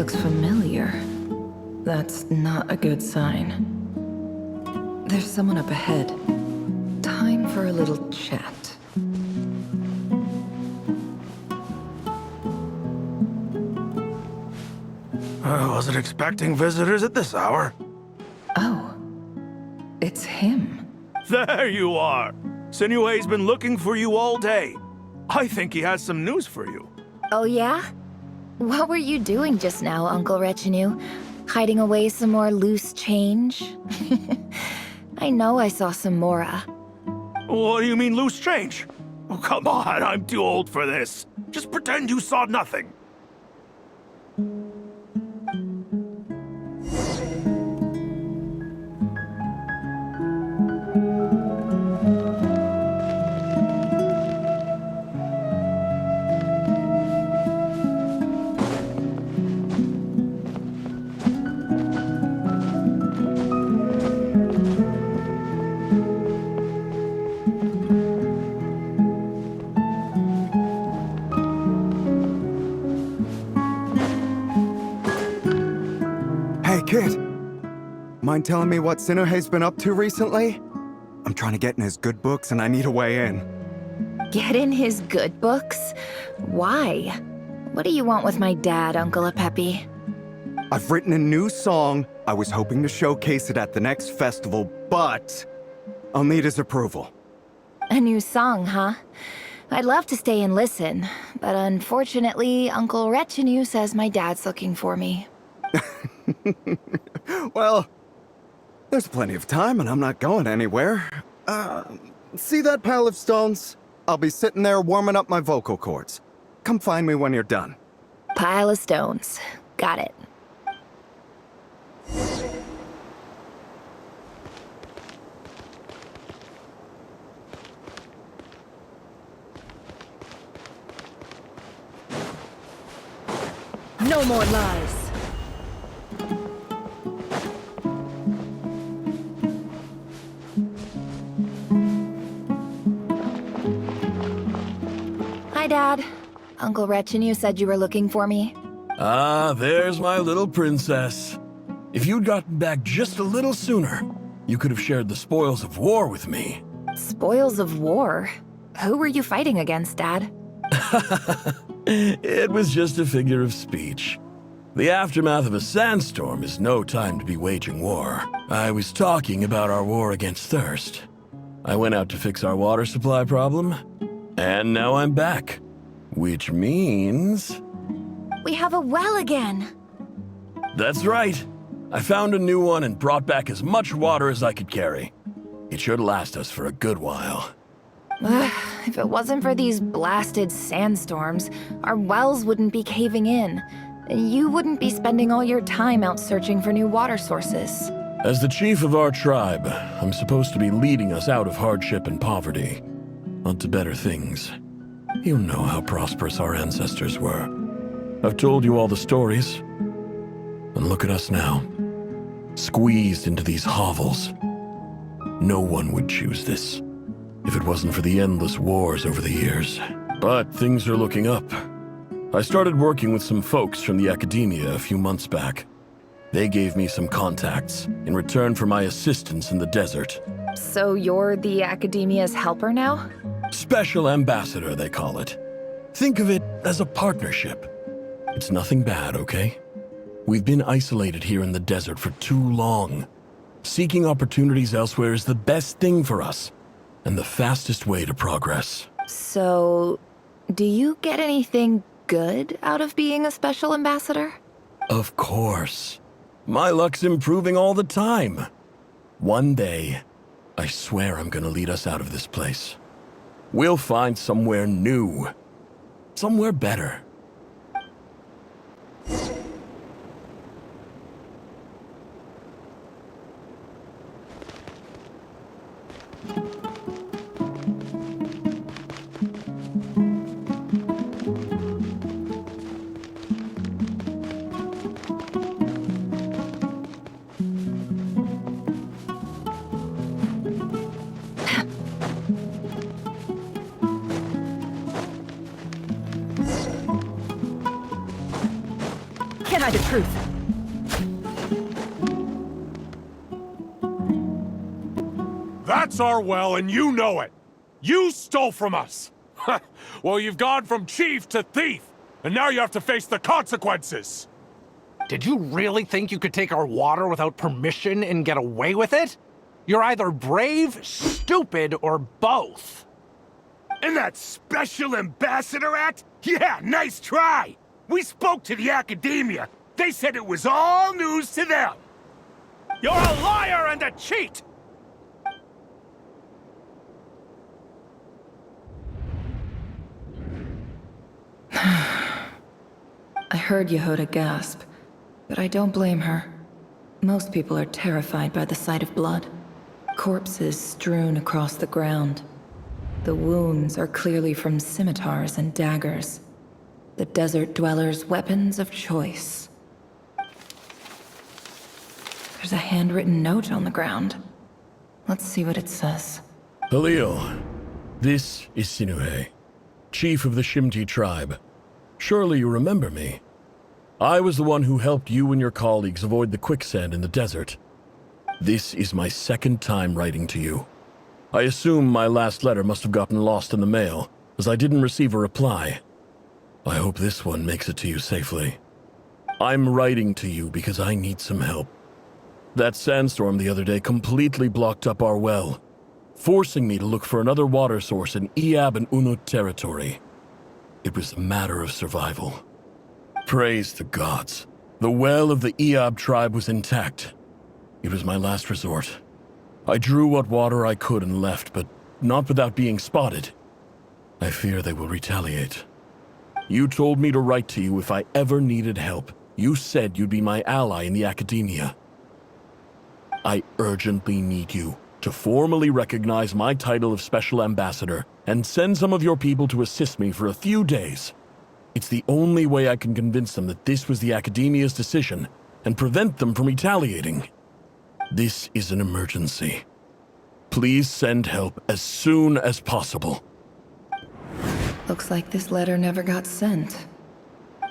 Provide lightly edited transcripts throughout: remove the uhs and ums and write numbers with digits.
looks familiar. That's not a good sign. There's someone up ahead. Time for a little chat. I wasn't expecting visitors at this hour. Oh, it's him. There you are! Sinue's been looking for you all day. I think he has some news for you. Oh yeah? What were you doing just now, Uncle Retinue? Hiding away some more loose change? I know I saw some Mora. What do you mean, loose change? Oh, come on, I'm too old for this. Just pretend you saw nothing. Hey, kid. Mind telling me what Sinuhe's been up to recently? I'm trying to get in his good books and I need a way in. Get in his good books? Why? What do you want with my dad, Uncle Apepi? I've written a new song. I was hoping to showcase it at the next festival, but I'll need his approval. A new song, huh? I'd love to stay and listen, but unfortunately, Uncle Retinue says my dad's looking for me. Well, there's plenty of time and I'm not going anywhere. See that pile of stones? I'll be sitting there warming up my vocal cords. Come find me when you're done. Pile of stones. Got it. No more lies. Hi, Dad. Uncle Retinue said you were looking for me. Ah, there's my little princess. If you'd gotten back just a little sooner, you could have shared the spoils of war with me. Spoils of war? Who were you fighting against, Dad? It was just a figure of speech. The aftermath of a sandstorm is no time to be waging war. I was talking about our war against thirst. I went out to fix our water supply problem, and now I'm back. Which means... We have a well again. That's right. I found a new one and brought back as much water as I could carry. It should last us for a good while. If it wasn't for these blasted sandstorms, our wells wouldn't be caving in. You wouldn't be spending all your time out searching for new water sources. As the chief of our tribe, I'm supposed to be leading us out of hardship and poverty, onto better things. You know how prosperous our ancestors were. I've told you all the stories. And look at us now, squeezed into these hovels. No one would choose this, if it wasn't for the endless wars over the years. But things are looking up. I started working with some folks from the academia a few months back. They gave me some contacts in return for my assistance in the desert. So you're the academia's helper now? Special ambassador, they call it. Think of it as a partnership. It's nothing bad, okay? We've been isolated here in the desert for too long. Seeking opportunities elsewhere is the best thing for us, and the fastest way to progress. So, do you get anything good out of being a special ambassador? Of course. My luck's improving all the time. One day, I swear I'm gonna lead us out of this place. We'll find somewhere new. Somewhere better. can't hide the truth? That's our well, and you know it. You stole from us. Well, you've gone from chief to thief, and now you have to face the consequences. Did you really think you could take our water without permission and get away with it? You're either brave, stupid, or both. And that Special Ambassador Act? Yeah, nice try! We spoke to the academia. They said it was all news to them. You're a liar and a cheat! I heard Yehuda gasp, but I don't blame her. Most people are terrified by the sight of blood. Corpses strewn across the ground. The wounds are clearly from scimitars and daggers. The desert dwellers' weapons of choice. There's a handwritten note on the ground. Let's see what it says. Halil, this is Sinuhe, chief of the Shimti tribe. Surely you remember me. I was the one who helped you and your colleagues avoid the quicksand in the desert. This is my second time writing to you. I assume my last letter must have gotten lost in the mail, as I didn't receive a reply. I hope this one makes it to you safely. I'm writing to you because I need some help. That sandstorm the other day completely blocked up our well, forcing me to look for another water source in Iab and Unut territory. It was a matter of survival. Praise the gods. The well of the Iab tribe was intact. It was my last resort. I drew what water I could and left, but not without being spotted. I fear they will retaliate. You told me to write to you if I ever needed help. You said you'd be my ally in the academia. I urgently need you to formally recognize my title of Special Ambassador and send some of your people to assist me for a few days. It's the only way I can convince them that this was the academia's decision and prevent them from retaliating. This is an emergency. Please send help as soon as possible. Looks like this letter never got sent.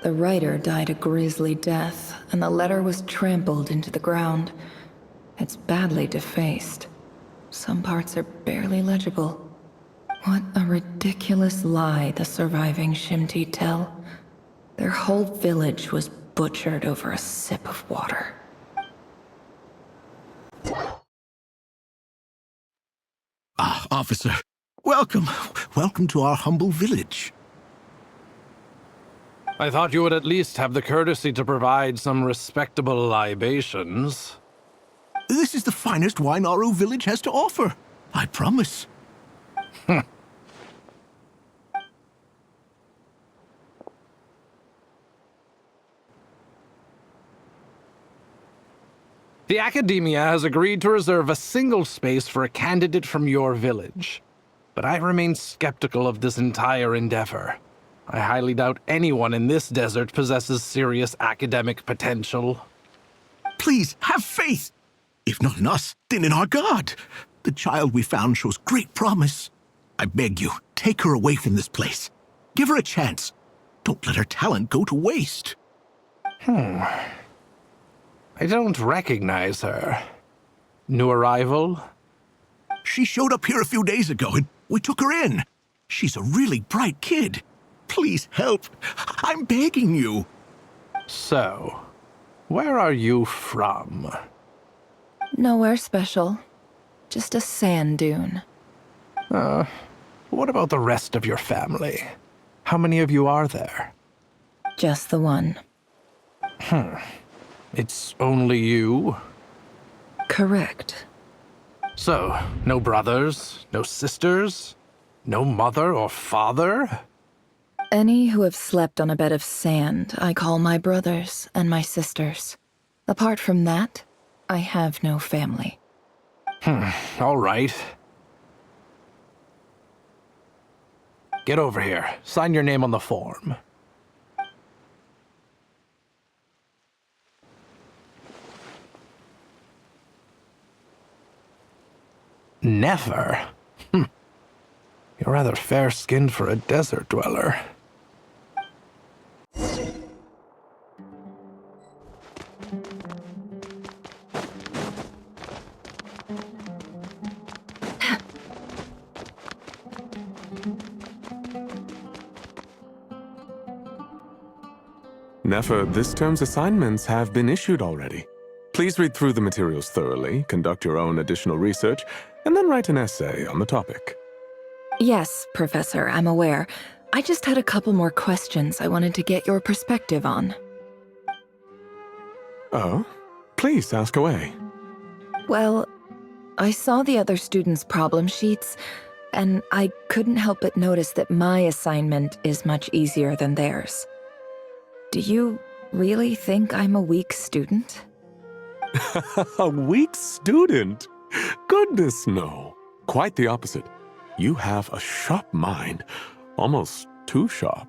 The writer died a grisly death, and the letter was trampled into the ground. It's badly defaced. Some parts are barely legible. What a ridiculous lie the surviving Shimti tell. Their whole village was butchered over a sip of water. Ah, officer. Welcome. Welcome to our humble village. I thought you would at least have the courtesy to provide some respectable libations. This is the finest wine our village has to offer. I promise. The Academia has agreed to reserve a single space for a candidate from your village. But I remain skeptical of this entire endeavor. I highly doubt anyone in this desert possesses serious academic potential. Please, have faith. If not in us, then in our God. The child we found shows great promise. I beg you, take her away from this place. Give her a chance. Don't let her talent go to waste. I don't recognize her. New arrival? She showed up here a few days ago and we took her in. She's a really bright kid. Please help. I'm begging you. So, where are you from? Nowhere special. Just a sand dune. What about the rest of your family? How many of you are there? Just the one. It's only you? Correct. So, no brothers, no sisters, no mother or father? Any who have slept on a bed of sand, I call my brothers and my sisters. Apart from that, I have no family. All right. Get over here. Sign your name on the form. Never? You're rather fair-skinned for a desert dweller. Nefer, this term's assignments have been issued already. Please read through the materials thoroughly, conduct your own additional research, and then write an essay on the topic. Yes, Professor, I'm aware. I just had a couple more questions I wanted to get your perspective on. Oh? Please ask away. Well, I saw the other students' problem sheets, and I couldn't help but notice that my assignment is much easier than theirs. Do you really think I'm a weak student? A weak student? Goodness, no. Quite the opposite. You have a sharp mind, almost too sharp.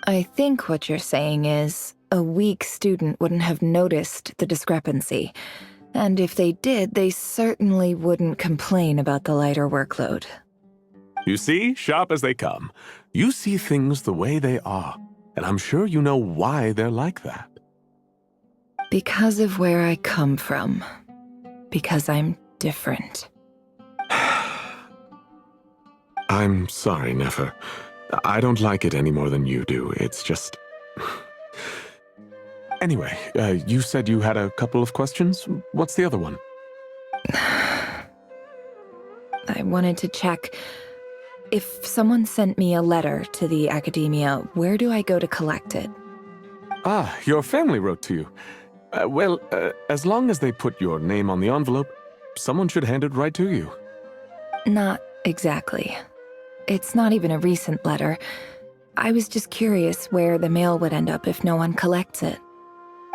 I think what you're saying is, a weak student wouldn't have noticed the discrepancy. And if they did, they certainly wouldn't complain about the lighter workload. You see, sharp as they come. You see things the way they are, and I'm sure you know why they're like that. Because of where I come from. Because I'm different. I'm sorry, Nefer. I don't like it any more than you do. It's just... Anyway, you said you had a couple of questions. What's the other one? I wanted to check. If someone sent me a letter to the academia, where do I go to collect it? Ah, your family wrote to you. Well, as long as they put your name on the envelope, someone should hand it right to you. Not exactly. It's not even a recent letter. I was just curious where the mail would end up if no one collects it.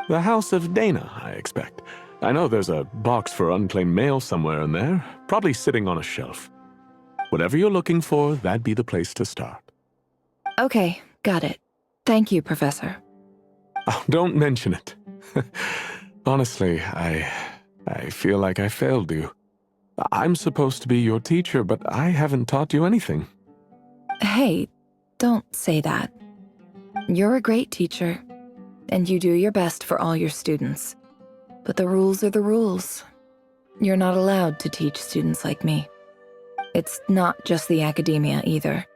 The House of Dana, I expect. I know there's a box for unclaimed mail somewhere in there, probably sitting on a shelf. Whatever you're looking for, that'd be the place to start. Okay, got it. Thank you, Professor. Oh, don't mention it. Honestly, I feel like I failed you. I'm supposed to be your teacher, but I haven't taught you anything. Hey, don't say that. You're a great teacher, and you do your best for all your students. But the rules are the rules. You're not allowed to teach students like me. It's not just the academia either.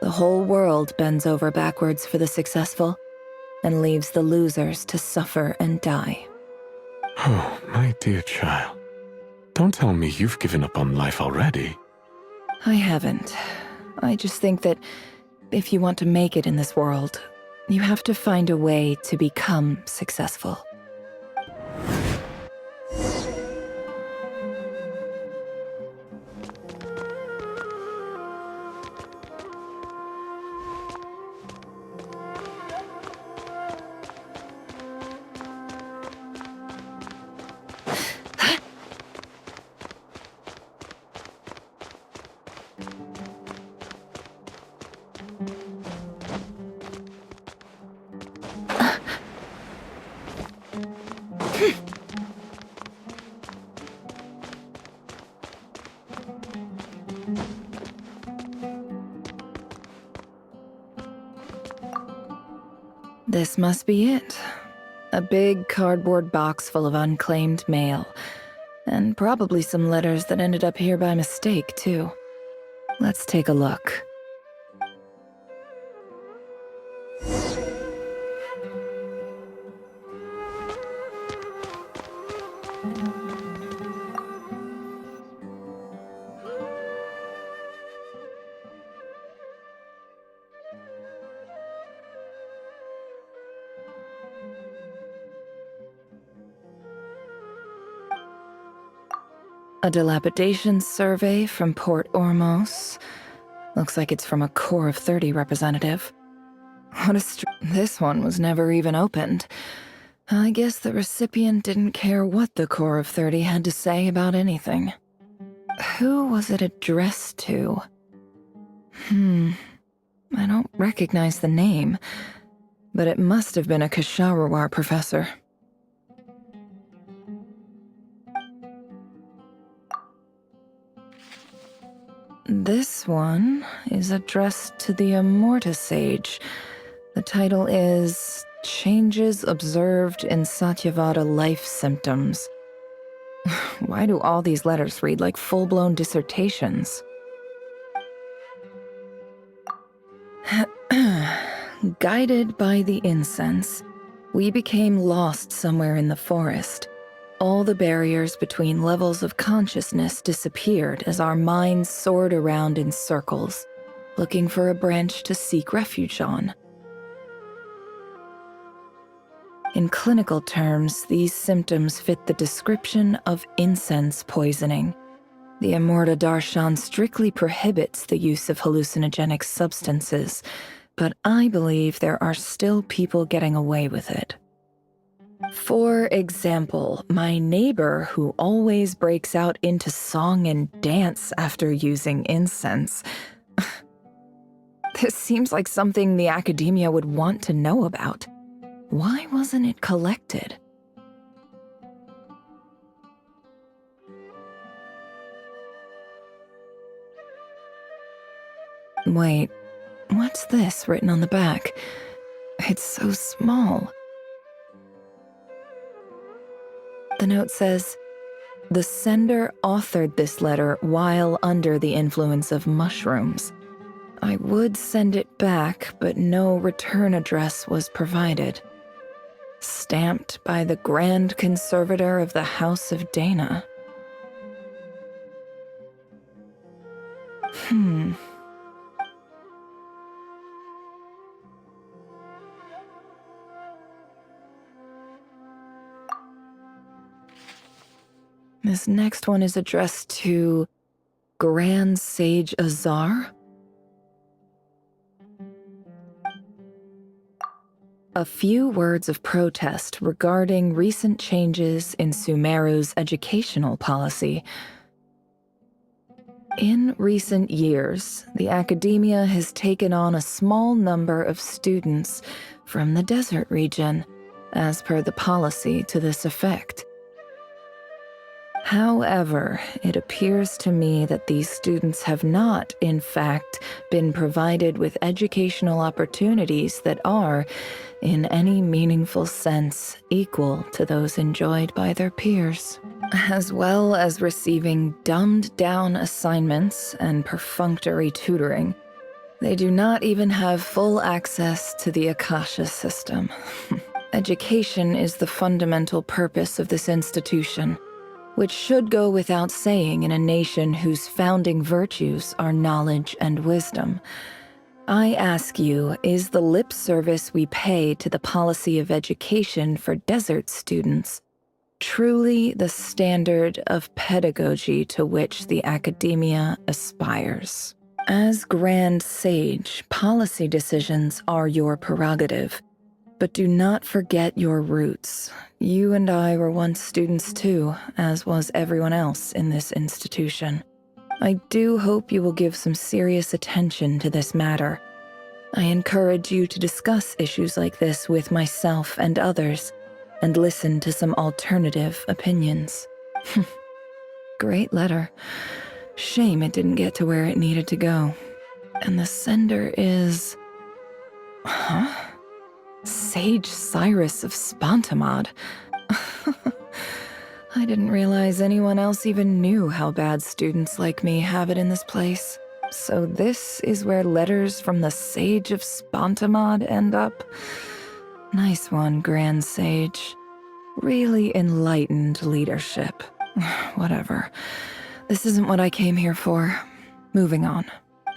The whole world bends over backwards for the successful and leaves the losers to suffer and die. Oh, my dear child. Don't tell me you've given up on life already. I haven't. I just think that if you want to make it in this world, you have to find a way to become successful. This must be it. A big cardboard box full of unclaimed mail. And probably some letters that ended up here by mistake, too. Let's take a look. A dilapidation survey from Port Ormos. Looks like it's from a Core of 30 representative. This one was never even opened. I guess the recipient didn't care what the Core of 30 had to say about anything. Who was it addressed to? I don't recognize the name, but it must have been a Kasharawar professor. This one is addressed to the Immorta Sage. The title is Changes Observed in Satyavada Life Symptoms. Why do all these letters read like full-blown dissertations? Guided by the incense, we became lost somewhere in the forest. All the barriers between levels of consciousness disappeared as our minds soared around in circles, looking for a branch to seek refuge on. In clinical terms, these symptoms fit the description of incense poisoning. The Amurta Darshan strictly prohibits the use of hallucinogenic substances, but I believe there are still people getting away with it. For example, my neighbor who always breaks out into song and dance after using incense. This seems like something the academia would want to know about. Why wasn't it collected? Wait, what's this written on the back? It's so small. The note says, "The sender authored this letter while under the influence of mushrooms. I would send it back, but no return address was provided. Stamped by the Grand Conservator of the House of Dana." This next one is addressed to Grand Sage Azar? A few words of protest regarding recent changes in Sumeru's educational policy. In recent years, the academia has taken on a small number of students from the desert region, as per the policy to this effect. However, it appears to me that these students have not, in fact, been provided with educational opportunities that are, in any meaningful sense, equal to those enjoyed by their peers, as well as receiving dumbed-down assignments and perfunctory tutoring. They do not even have full access to the Akasha system. Education is the fundamental purpose of this institution, which should go without saying in a nation whose founding virtues are knowledge and wisdom. I ask you, is the lip service we pay to the policy of education for desert students truly the standard of pedagogy to which the academia aspires? As Grand Sage, policy decisions are your prerogative, but do not forget your roots. You and I were once students too, as was everyone else in this institution. I do hope you will give some serious attention to this matter. I encourage you to discuss issues like this with myself and others, and listen to some alternative opinions. Great letter. Shame it didn't get to where it needed to go. And the sender is... Huh? Sage Cyrus of Spontamod. I didn't realize anyone else even knew how bad students like me have it in this place. So this is where letters from the Sage of Spontamod end up? Nice one, Grand Sage. Really enlightened leadership. Whatever. This isn't what I came here for. Moving on.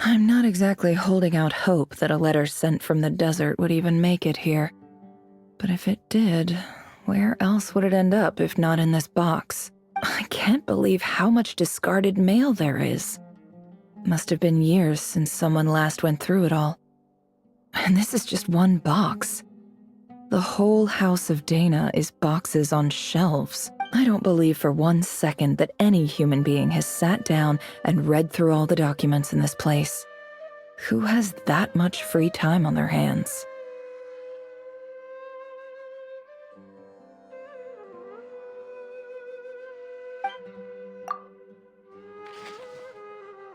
I'm not exactly holding out hope that a letter sent from the desert would even make it here. But if it did, where else would it end up if not in this box? I can't believe how much discarded mail there is. Must have been years since someone last went through it all. And this is just one box. The whole House of Dana is boxes on shelves. I don't believe for 1 second that any human being has sat down and read through all the documents in this place. Who has that much free time on their hands?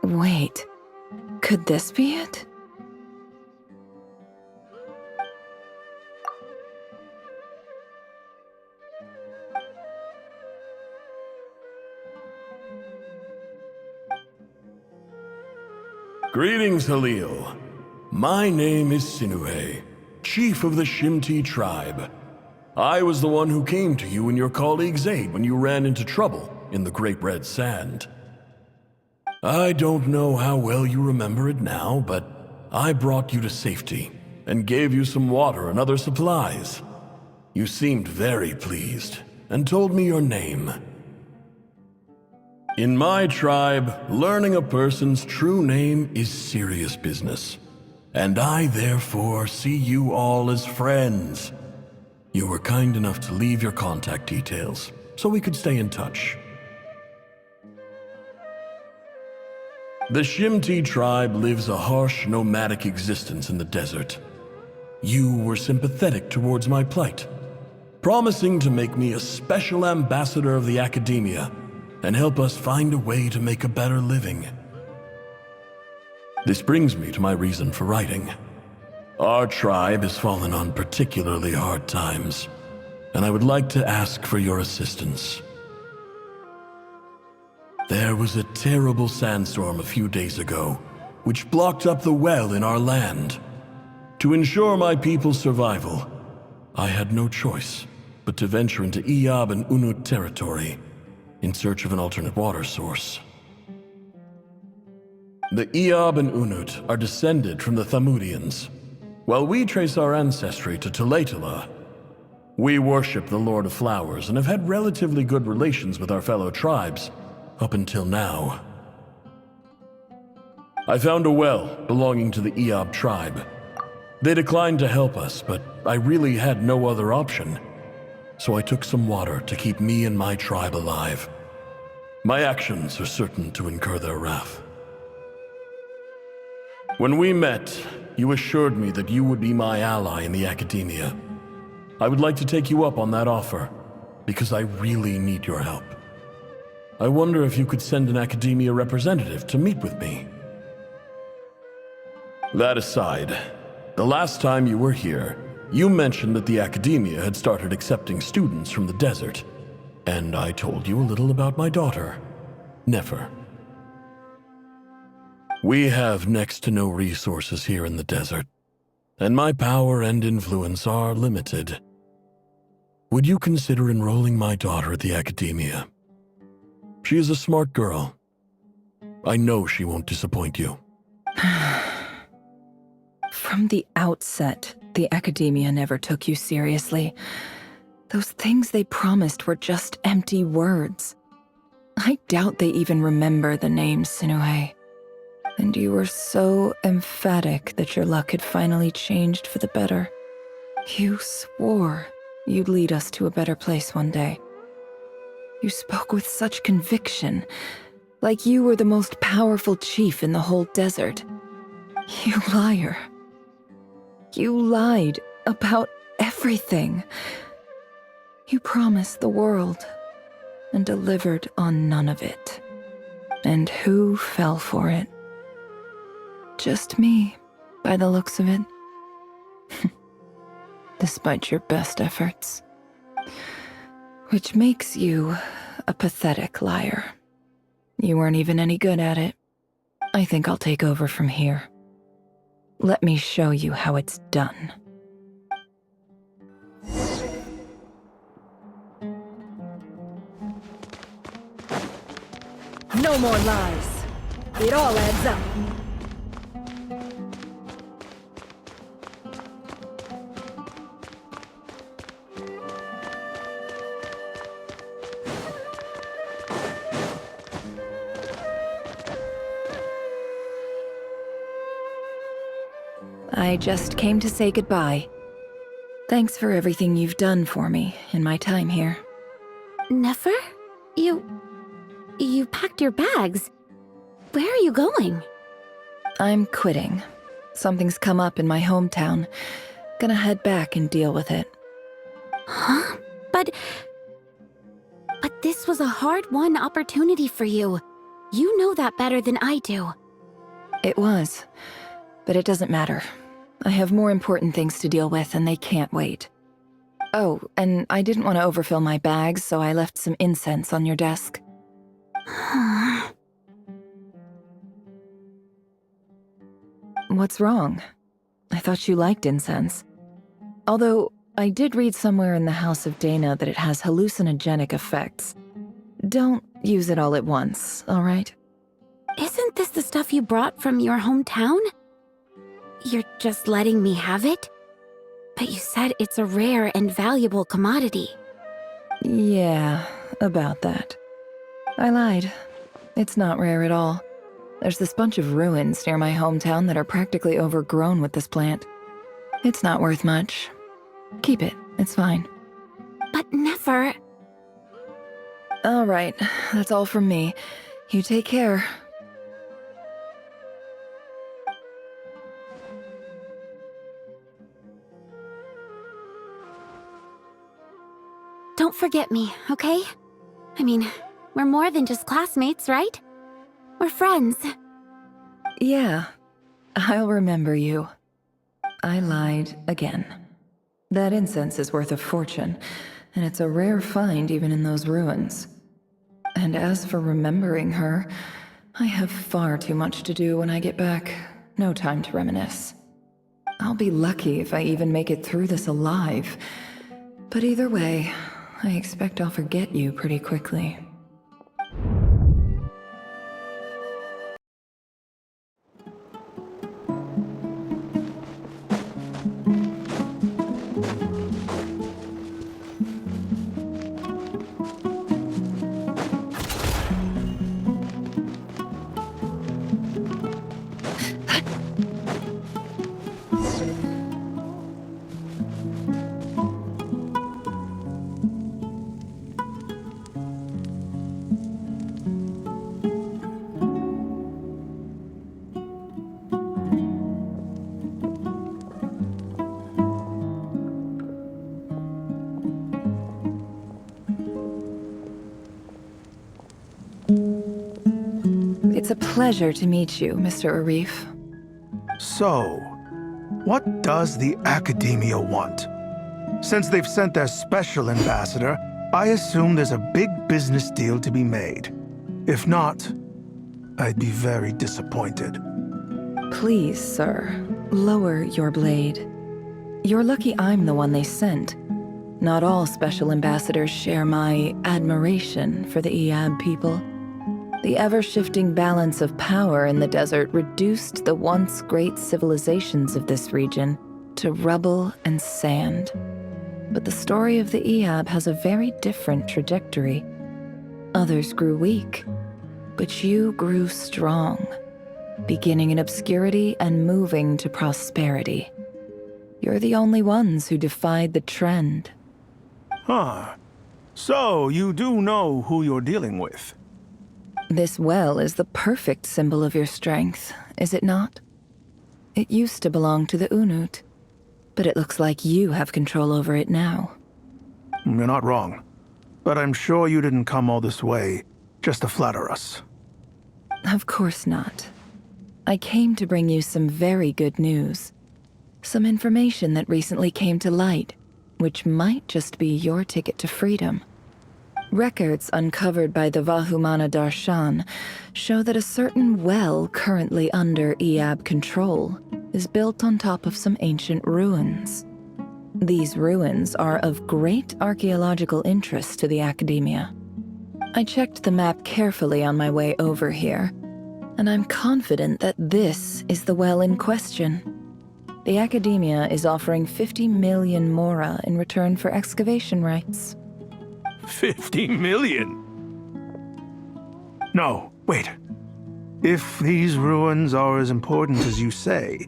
Wait, could this be it? Greetings, Halil. My name is Sinuhe. chief of the Shimti tribe. I was the one who came to you and your colleague's aid when you ran into trouble in the Great Red Sand. I don't know how well you remember it now, but I brought you to safety and gave you some water and other supplies. You seemed very pleased and told me your name. In my tribe, learning a person's true name is serious business, and I therefore see you all as friends. You were kind enough to leave your contact details so we could stay in touch. The Shimti tribe lives a harsh, nomadic existence in the desert. You were sympathetic towards my plight, promising to make me a special ambassador of the Academia and help us find a way to make a better living. This brings me to my reason for writing. Our tribe has fallen on particularly hard times, and I would like to ask for your assistance. There was a terrible sandstorm a few days ago, which blocked up the well in our land. To ensure my people's survival, I had no choice but to venture into Iyab and Unut territory in search of an alternate water source. The Iyab and Unut are descended from the Thamudians. While we trace our ancestry to Tulatula, we worship the Lord of Flowers and have had relatively good relations with our fellow tribes up until now. I found a well belonging to the Iyab tribe. They declined to help us, but I really had no other option, so I took some water to keep me and my tribe alive. My actions are certain to incur their wrath. When we met, you assured me that you would be my ally in the Academia. I would like to take you up on that offer, because I really need your help. I wonder if you could send an Academia representative to meet with me. That aside, the last time you were here, you mentioned that the Academia had started accepting students from the desert, and I told you a little about my daughter, Nefer. We have next to no resources here in the desert, and my power and influence are limited. Would you consider enrolling my daughter at the Academia? She is a smart girl. I know she won't disappoint you. From the outset, the Academia never took you seriously. Those things they promised were just empty words. I doubt they even remember the name Sinuhe. And you were so emphatic that your luck had finally changed for the better. You swore you'd lead us to a better place one day. You spoke with such conviction, like you were the most powerful chief in the whole desert. You liar. You lied about everything. You promised the world and delivered on none of it. And who fell for it? Just me, by the looks of it. Despite your best efforts. Which makes you a pathetic liar. You weren't even any good at it. I think I'll take over from here. Let me show you how it's done. No more lies. It all adds up. I just came to say goodbye. Thanks for everything you've done for me in my time here. Nefer? You packed your bags. Where are you going? I'm quitting. Something's come up in my hometown. Gonna head back and deal with it. Huh? But this was a hard-won opportunity for you. You know that better than I do. It was, but it doesn't matter. I have more important things to deal with and they can't wait. Oh, and I didn't want to overfill my bags, so I left some incense on your desk. What's wrong? I thought you liked incense. Although, I did read somewhere in the House of Dana that it has hallucinogenic effects. Don't use it all at once, alright? Isn't this the stuff you brought from your hometown? You're just letting me have it? But you said it's a rare and valuable commodity. Yeah, about that. I lied. It's not rare at all. There's this bunch of ruins near my hometown that are practically overgrown with this plant. It's not worth much. Keep it, it's fine. But never... Alright, that's all from me. You take care. Don't forget me, okay? I mean, we're more than just classmates, right? We're friends. Yeah, I'll remember you. I lied again. That incense is worth a fortune, and it's a rare find even in those ruins. And as for remembering her, I have far too much to do when I get back. No time to reminisce. I'll be lucky if I even make it through this alive. But either way, I expect I'll forget you pretty quickly. It's a pleasure to meet you, Mr. Arif. So, what does the Academia want? Since they've sent their special ambassador, I assume there's a big business deal to be made. If not, I'd be very disappointed. Please, sir, lower your blade. You're lucky I'm the one they sent. Not all special ambassadors share my admiration for the Iab people. The ever-shifting balance of power in the desert reduced the once great civilizations of this region to rubble and sand. But the story of the Iab has a very different trajectory. Others grew weak, but you grew strong, beginning in obscurity and moving to prosperity. You're the only ones who defied the trend. Huh. So, you do know who you're dealing with? This well is the perfect symbol of your strength, is it not? It used to belong to the Unut, but it looks like you have control over it now. You're not wrong. But I'm sure you didn't come all this way just to flatter us. Of course not. I came to bring you some very good news. Some information that recently came to light, which might just be your ticket to freedom. Records uncovered by the Vahumana Darshan show that a certain well currently under Iab control is built on top of some ancient ruins. These ruins are of great archaeological interest to the Academia. I checked the map carefully on my way over here, and I'm confident that this is the well in question. The Academia is offering 50 million mora in return for excavation rights. 50 million? No, wait. If these ruins are as important as you say,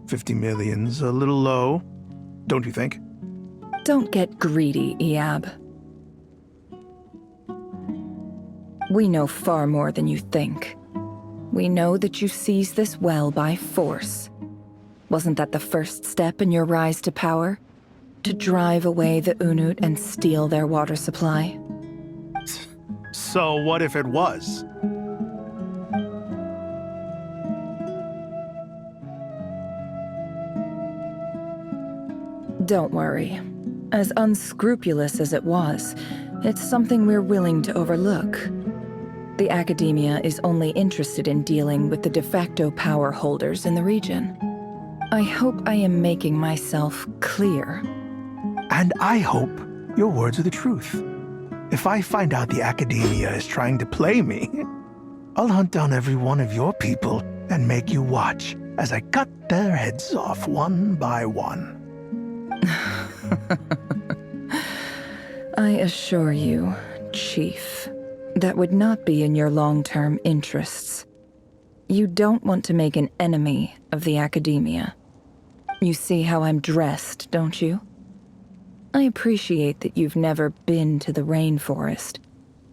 50 million's a little low, don't you think? Don't get greedy, Iab. We know far more than you think. We know that you seized this well by force. Wasn't that the first step in your rise to power? To drive away the Unut and steal their water supply? So what if it was? Don't worry. As unscrupulous as it was, it's something we're willing to overlook. The Academia is only interested in dealing with the de facto power holders in the region. I hope I am making myself clear. And I hope your words are the truth. If I find out the Academia is trying to play me, I'll hunt down every one of your people and make you watch as I cut their heads off one by one. I assure you, Chief, that would not be in your long-term interests. You don't want to make an enemy of the Academia. You see how I'm dressed, don't you? I appreciate that you've never been to the rainforest,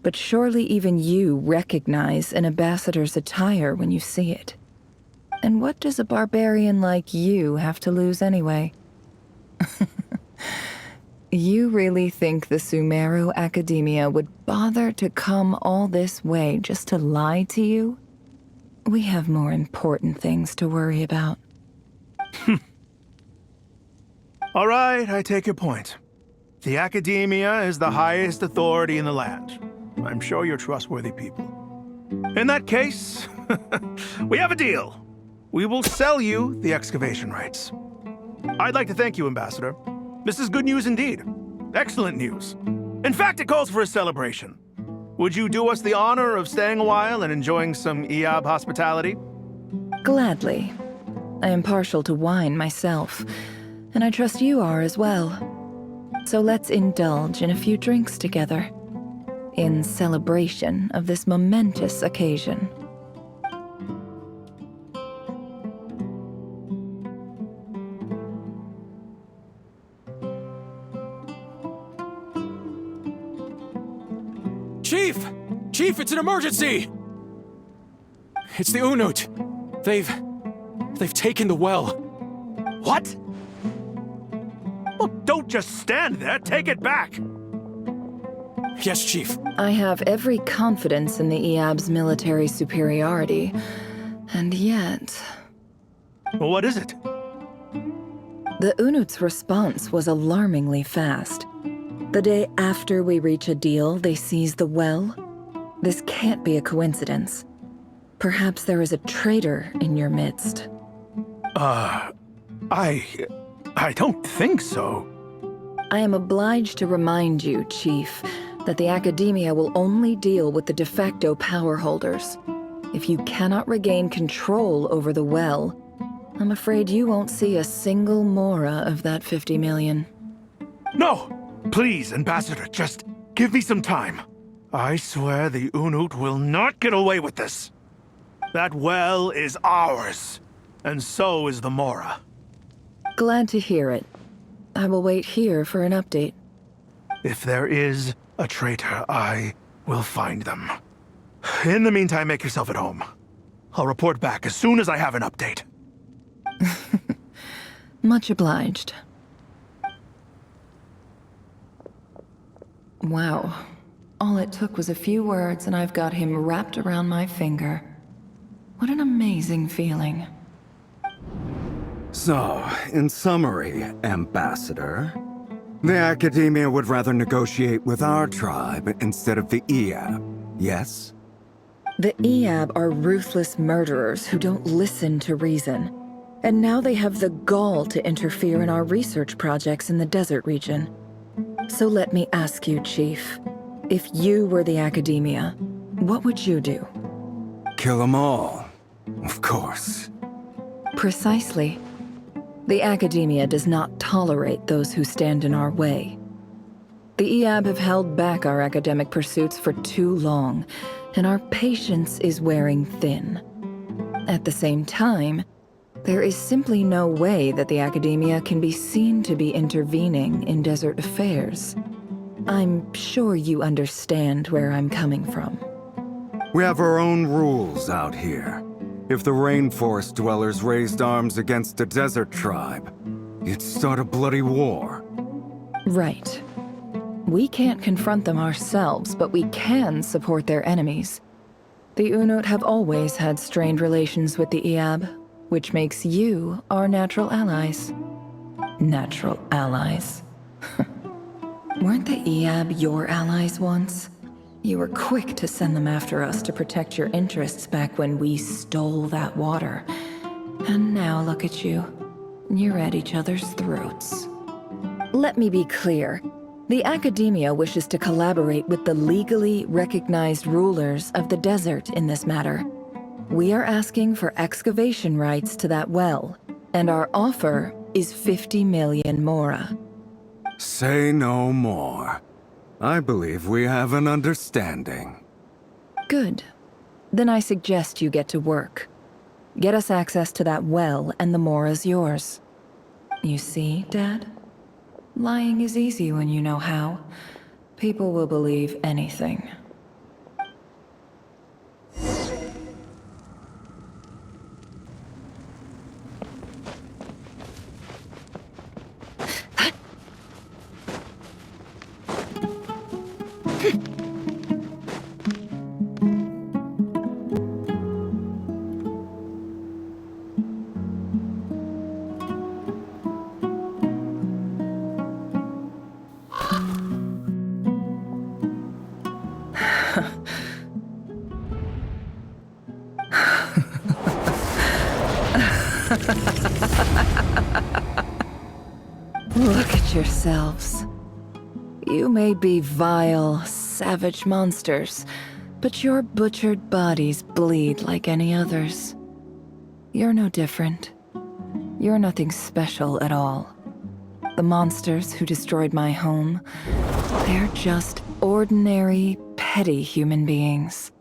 but surely even you recognize an ambassador's attire when you see it. And what does a barbarian like you have to lose anyway? You really think the Sumeru Academia would bother to come all this way just to lie to you? We have more important things to worry about. All right, I take your point. The Academia is the highest authority in the land. I'm sure you're trustworthy people. In that case, we have a deal. We will sell you the excavation rights. I'd like to thank you, Ambassador. This is good news indeed. Excellent news. In fact, it calls for a celebration. Would you do us the honor of staying a while and enjoying some Eab hospitality? Gladly. I am partial to wine myself, and I trust you are as well. So let's indulge in a few drinks together, in celebration of this momentous occasion. Chief! Chief, it's an emergency! It's the Unut. They've taken the well. What? Well, don't just stand there. Take it back. Yes, Chief. I have every confidence in the Eab's military superiority, and yet... Well, what is it? The Unut's response was alarmingly fast. The day after we reach a deal, they seize the well. This can't be a coincidence. Perhaps there is a traitor in your midst. I don't think so. I am obliged to remind you, Chief, that the Academia will only deal with the de facto power holders. If you cannot regain control over the well, I'm afraid you won't see a single mora of that 50 million. No! Please, Ambassador, just give me some time. I swear the Unut will not get away with this. That well is ours, and so is the mora. Glad to hear it. I will wait here for an update. If there is a traitor, I will find them. In the meantime, make yourself at home. I'll report back as soon as I have an update. Much obliged. Wow. All it took was a few words and I've got him wrapped around my finger. What an amazing feeling. So, in summary, Ambassador, the Academia would rather negotiate with our tribe instead of the Eab, yes? The Eab are ruthless murderers who don't listen to reason. And now they have the gall to interfere in our research projects in the desert region. So let me ask you, Chief, if you were the Academia, what would you do? Kill them all, of course. Precisely. The Academia does not tolerate those who stand in our way. The Eab have held back our academic pursuits for too long, and our patience is wearing thin. At the same time, there is simply no way that the Academia can be seen to be intervening in desert affairs. I'm sure you understand where I'm coming from. We have our own rules out here. If the rainforest dwellers raised arms against a desert tribe, you'd start a bloody war. Right. We can't confront them ourselves, but we can support their enemies. The Unut have always had strained relations with the Eab, which makes you our natural allies. Natural allies. Weren't the Eab your allies once? You were quick to send them after us to protect your interests back when we stole that water. And now look at you. you're at each other's throats. Let me be clear. The Academia wishes to collaborate with the legally recognized rulers of the desert in this matter. We are asking for excavation rights to that well, and our offer is 50 million mora. Say no more. I believe we have an understanding. Good. Then I suggest you get to work. Get us access to that well, and the mora's yours. You see, Dad? Lying is easy when you know how. People will believe anything. Look at yourselves. You may be vile, savage monsters, but your butchered bodies bleed like any others. You're no different. You're nothing special at all. The monsters who destroyed my home, they're just ordinary, petty human beings.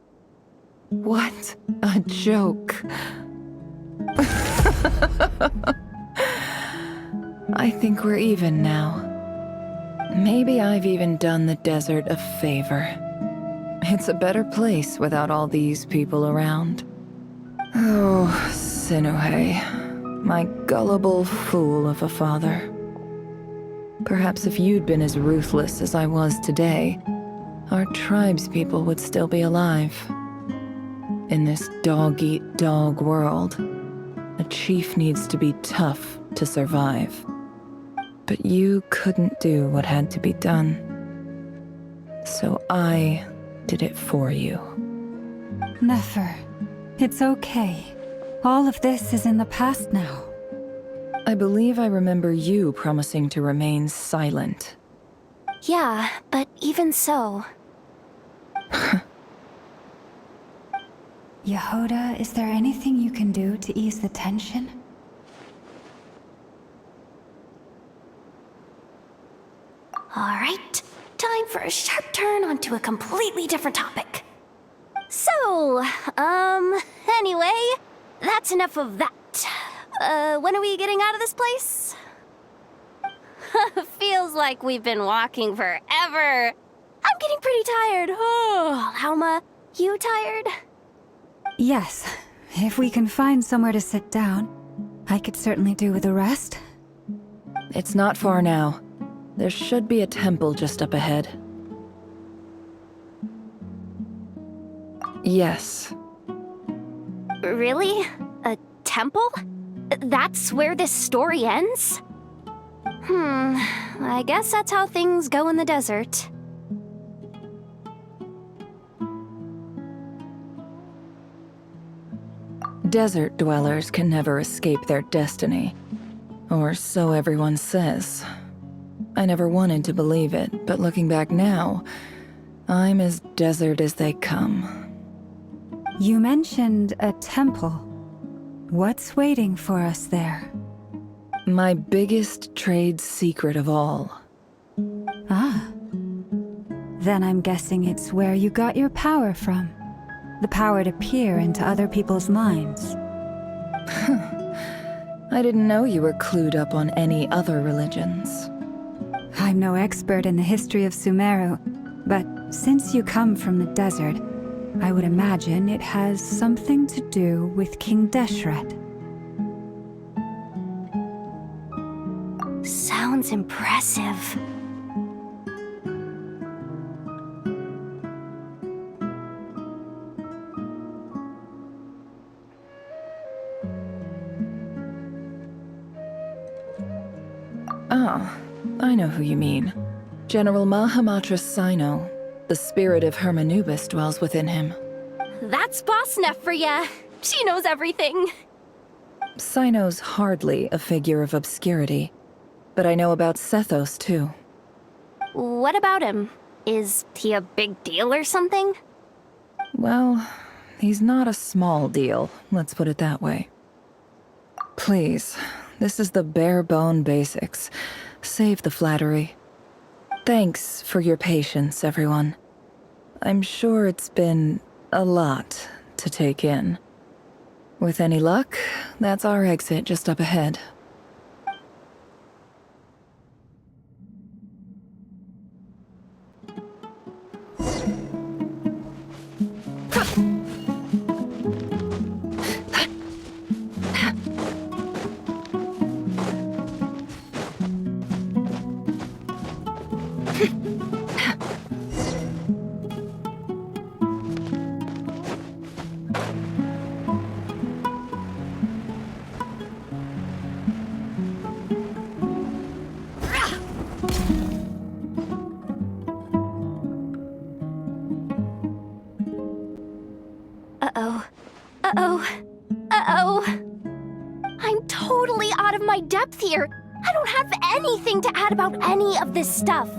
What a joke. I think we're even now. Maybe I've even done the desert a favor. It's a better place without all these people around. Oh, Sinuhe, my gullible fool of a father. Perhaps if you'd been as ruthless as I was today, our tribespeople would still be alive. In this dog-eat-dog world, a chief needs to be tough to survive. But you couldn't do what had to be done. So I did it for you. Nefer, it's okay. All of this is in the past now. I believe I remember you promising to remain silent. Yeah, but even so... Yehoda, is there anything you can do to ease the tension? Alright, time for a sharp turn onto a completely different topic. So, anyway, that's enough of that. When are we getting out of this place? Feels like we've been walking forever. I'm getting pretty tired. Oh, Alma, you tired? Yes, if we can find somewhere to sit down, I could certainly do with a rest. It's not far now. There should be a temple just up ahead. Yes. Really? A temple? That's where this story ends? I guess that's how things go in the desert. Desert dwellers can never escape their destiny. Or so everyone says. I never wanted to believe it, but looking back now, I'm as desert as they come. You mentioned a temple. What's waiting for us there? My biggest trade secret of all. Ah. Then I'm guessing it's where you got your power from. The power to peer into other people's minds. I didn't know you were clued up on any other religions. I'm no expert in the history of Sumeru, but since you come from the desert, I would imagine it has something to do with King Deshret. Sounds impressive. Ah, I know who you mean. General Mahamatra Sino. The spirit of Hermanubis dwells within him. That's Boss Neff for ya. She knows everything. Sino's hardly a figure of obscurity, but I know about Sethos too. What about him? Is he a big deal or something? Well, he's not a small deal, let's put it that way. Please, this is the bare-bone basics. Save the flattery. Thanks for your patience, everyone. I'm sure it's been a lot to take in. With any luck, that's our exit just up ahead. Uh-oh. Uh-oh. Uh-oh. I'm totally out of my depth here. I don't have anything to add about any of this stuff.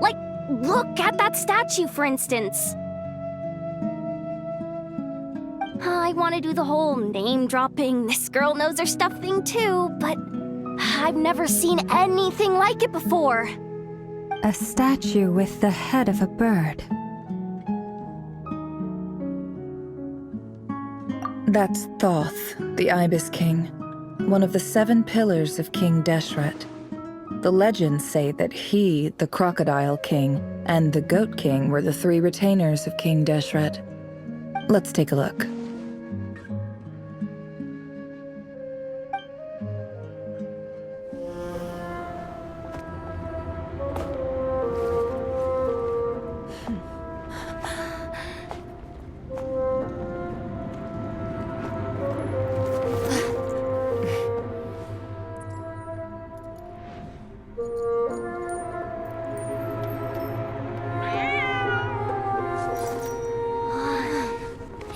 Like, look at that statue, for instance. I want to do the whole name-dropping, this girl knows her stuff thing too, but I've never seen anything like it before. A statue with the head of a bird. That's Thoth, the Ibis King, one of the 7 pillars of King Deshret. The legends say that he, the Crocodile King, and the Goat King were the 3 retainers of King Deshret. Let's take a look.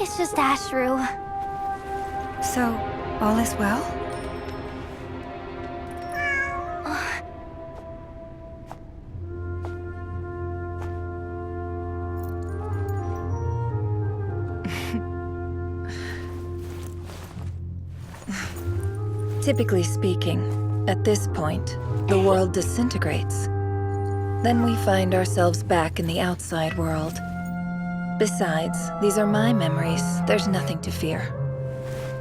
It's just Ashru. So, all is well? Typically speaking, at this point, the world disintegrates. Then we find ourselves back in the outside world. Besides, these are my memories. There's nothing to fear.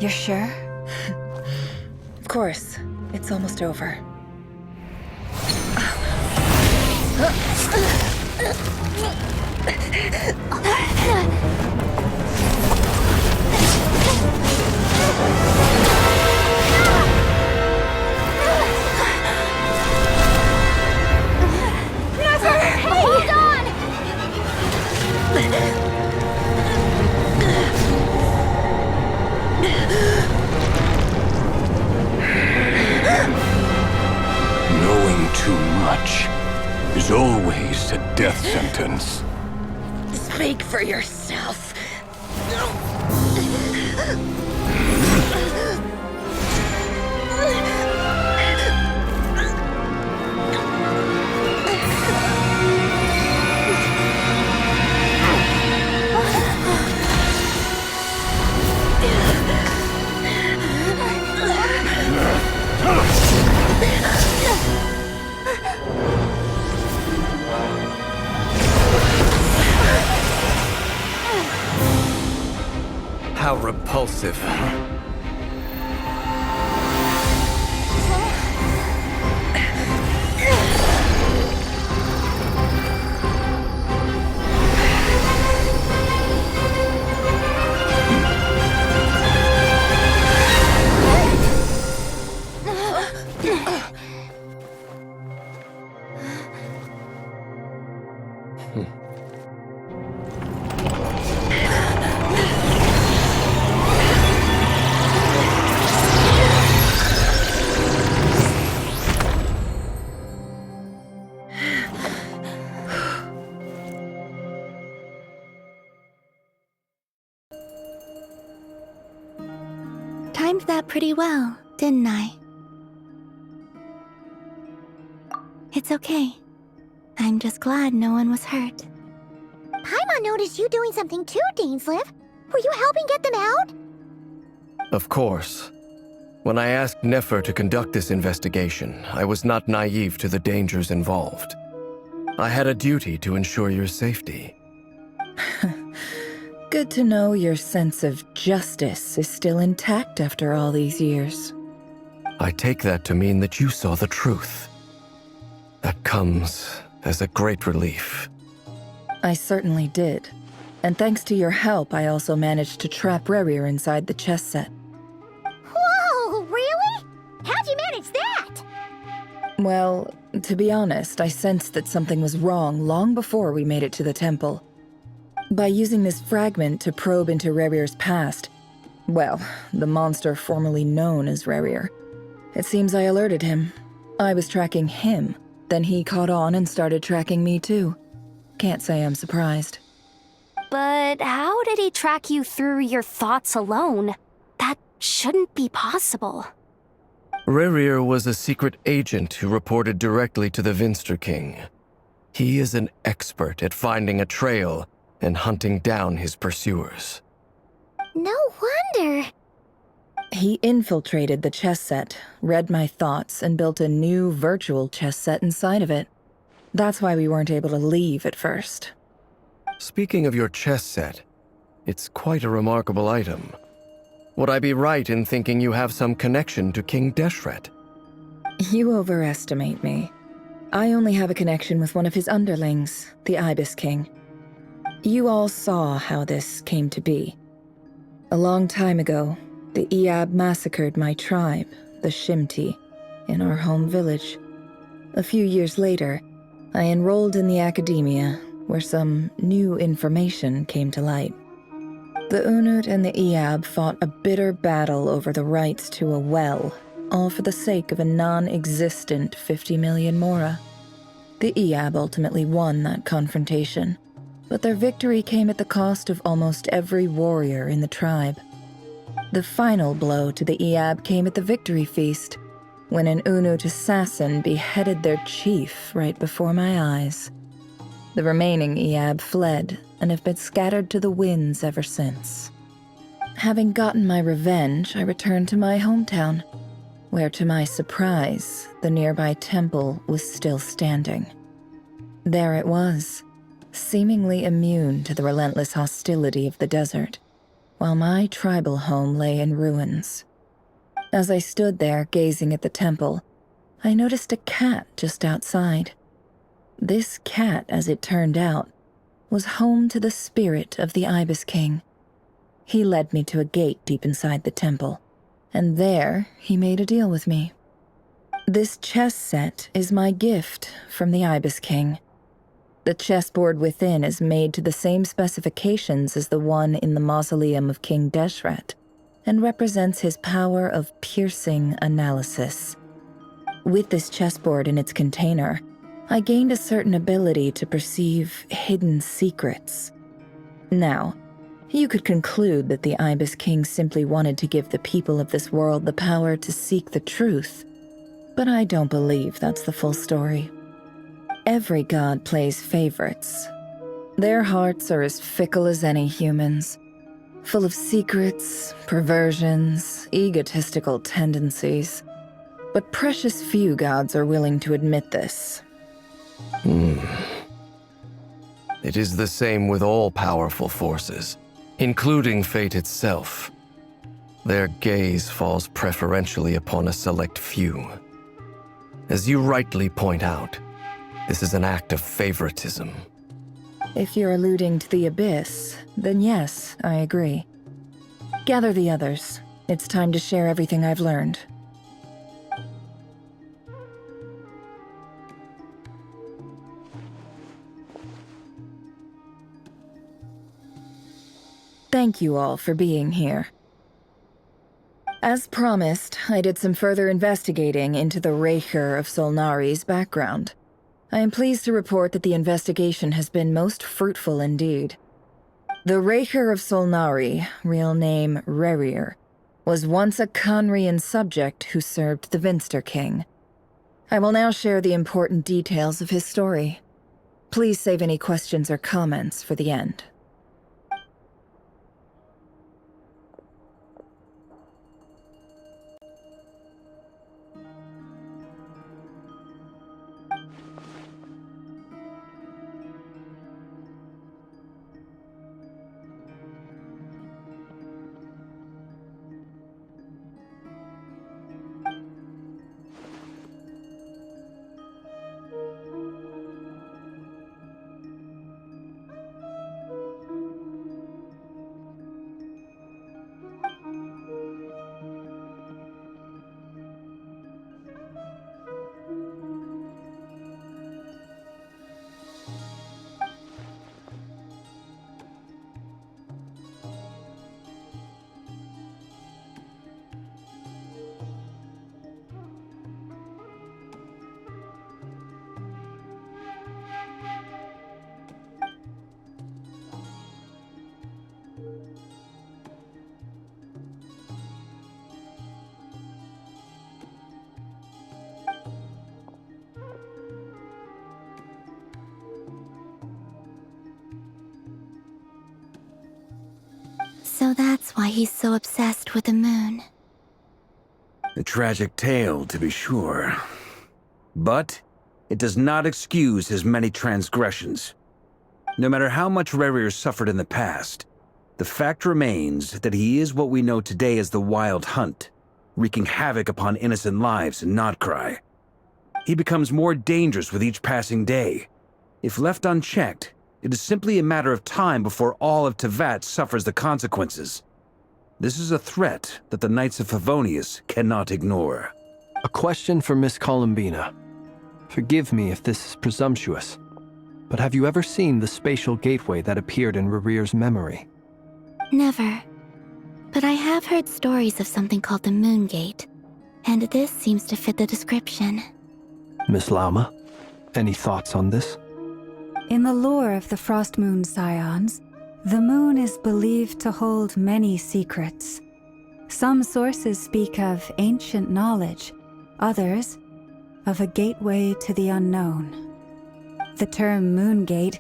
You're sure? Of course. It's almost over. Hold on! Knowing too much is always a death sentence. Speak for yourself. How repulsive. Timed that pretty well. didn't I? It's okay. I'm just glad no one was hurt. Paimon noticed you doing something too, Dainsleif. Were you helping get them out? Of course. When I asked Nefer to conduct this investigation, I was not naive to the dangers involved. I had a duty to ensure your safety. Good to know your sense of justice is still intact after all these years. I take that to mean that you saw the truth. That comes as a great relief. I certainly did. And thanks to your help, I also managed to trap Rerir inside the chess set. Whoa, really? How'd you manage that? Well, to be honest, I sensed that something was wrong long before we made it to the temple. By using this fragment to probe into Rerir's past, well, the monster formerly known as Rerir, it seems I alerted him. I was tracking him, then he caught on and started tracking me too. Can't say I'm surprised. But how did he track you through your thoughts alone? That shouldn't be possible. Rerir was a secret agent who reported directly to the Vinster King. He is an expert at finding a trail and hunting down his pursuers. No wonder. He infiltrated the chess set, read my thoughts, and built a new virtual chess set inside of it. That's why we weren't able to leave at first. Speaking of your chess set, it's quite a remarkable item. Would I be right in thinking you have some connection to King Deshret? You overestimate me. I only have a connection with one of his underlings, the Ibis King. You all saw how this came to be. A long time ago, the Iab massacred my tribe, the Shimti, in our home village. A few years later, I enrolled in the academia, where some new information came to light. The Unut and the Iab fought a bitter battle over the rights to a well, all for the sake of a non-existent 50 million mora. The Iab ultimately won that confrontation, but their victory came at the cost of almost every warrior in the tribe. The final blow to the Iab came at the victory feast, when an Unut assassin beheaded their chief right before my eyes. The remaining Iab fled and have been scattered to the winds ever since. Having gotten my revenge, I returned to my hometown, where to my surprise, the nearby temple was still standing. There it was, seemingly immune to the relentless hostility of the desert, while my tribal home lay in ruins. As I stood there gazing at the temple, I noticed a cat just outside. This cat, as it turned out, was home to the spirit of the Ibis King. He led me to a gate deep inside the temple, and there he made a deal with me. This chess set is my gift from the Ibis King. The chessboard within is made to the same specifications as the one in the mausoleum of King Deshret, and represents his power of piercing analysis. With this chessboard in its container, I gained a certain ability to perceive hidden secrets. Now, you could conclude that the Ibis King simply wanted to give the people of this world the power to seek the truth, but I don't believe that's the full story. Every god plays favorites. Their hearts are as fickle as any human's, full of secrets, perversions, egotistical tendencies. But precious few gods are willing to admit this. It is the same with all powerful forces, including fate itself. Their gaze falls preferentially upon a select few. As you rightly point out, this is an act of favoritism. If you're alluding to the Abyss, then yes, I agree. Gather the others. It's time to share everything I've learned. Thank you all for being here. As promised, I did some further investigating into the Raker of Solnari's background. I am pleased to report that the investigation has been most fruitful indeed. The Raker of Solnari, real name Rerir, was once a Conrian subject who served the Vinster King. I will now share the important details of his story. Please save any questions or comments for the end. So that's why he's so obsessed with the moon. A tragic tale, to be sure. But it does not excuse his many transgressions. No matter how much Rerir suffered in the past, the fact remains that he is what we know today as the Wild Hunt, wreaking havoc upon innocent lives in Notcry. He becomes more dangerous with each passing day. If left unchecked, it is simply a matter of time before all of Teyvat suffers the consequences. This is a threat that the Knights of Favonius cannot ignore. A question for Miss Columbina. Forgive me if this is presumptuous, but have you ever seen the spatial gateway that appeared in Rerir's memory? Never. But I have heard stories of something called the Moon Gate, and this seems to fit the description. Miss Lauma, any thoughts on this? In the lore of the Frost Moon Scions, the moon is believed to hold many secrets. Some sources speak of ancient knowledge, others of a gateway to the unknown. The term Moon Gate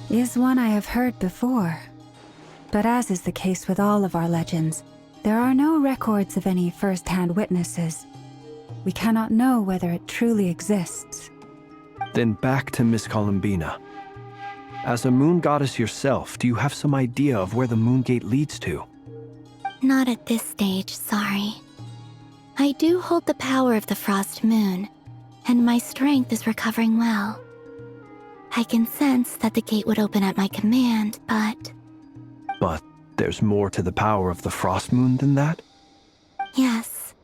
is one I have heard before. But as is the case with all of our legends, there are no records of any first-hand witnesses. We cannot know whether it truly exists. Then back to Miss Columbina. As a moon goddess yourself, do you have some idea of where the Moon Gate leads to? Not at this stage, sorry. I do hold the power of the Frost Moon, and my strength is recovering well. I can sense that the gate would open at my command, but... But there's more to the power of the Frost Moon than that? Yes.